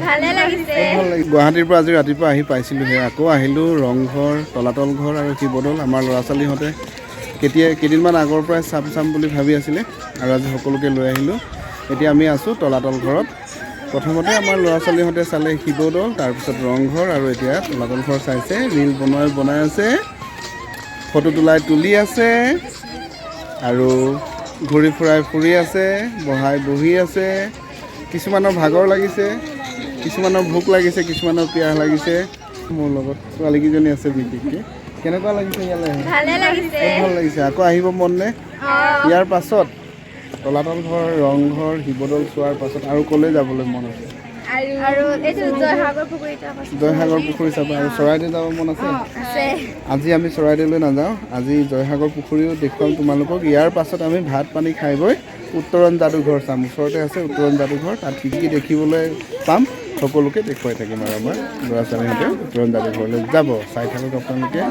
ভালে লাগিছে ভাল লাগিল গুৱাহাটীৰ পৰা আজি ৰাতিপুৱা আহি পাইছিলোঁহে আকৌ আহিলোঁ ৰংঘৰ তলাতল ঘৰ আৰু শিৱদৌল আমাৰ ল'ৰা ছোৱালীহঁতে কেইদিনমান আগৰ পৰাই চাম বুলি ভাবি আছিলে আৰু আজি সকলোকে লৈ আহিলোঁ এতিয়া আমি আছোঁ তলাতল ঘৰত প্ৰথমতে আমাৰ ল'ৰা ছোৱালীহঁতে চালে শিৱদৌল তাৰপিছত ৰংঘৰ আৰু এতিয়া তলাতল ঘৰ চাইছে ৰীল বনাই আছে ফটো তুলি আছে আৰু ঘূৰি ফুৰি আছে বহি আছে কিছুমানৰ ভাগৰ লাগিছে কিছুমানৰ ভোক লাগিছে কিছুমানৰ পিয়াহ লাগিছে মোৰ লগত ছোৱালীকেইজনী আছে বিশেষকৈ কেনেকুৱা লাগিছে ইয়ালৈ ভালে লাগিছে ভাল লাগিছে আকৌ আহিব মন নে ইয়াৰ পাছত তলাতল ঘৰ ৰংঘৰ শিৱদৌল চোৱাৰ পাছত আৰু ক'লৈ যাবলৈ মন আছে আৰু এইটো জয়সাগৰ পুখুৰী চাব আৰু চৰাইদেউ যাব মন আছে আজি আমি চৰাইদেউলৈ নাযাওঁ আজি জয়সাগৰ পুখুৰীও দেখুৱাম তোমালোকক ইয়াৰ পাছত আমি ভাত পানী খাই গৈ উত্তৰণ যাদুঘৰ চাম ওচৰতে আছে উত্তৰণ যাদুঘৰ তাত কি দেখিবলৈ পাম সকলোকে দেখুৱাই থাকিম আৰু আমাৰ ল'ৰা ছোৱালীহঁতে উত্তৰণ যাদুঘৰলৈ যাব চাই থাকক আপোনালোকে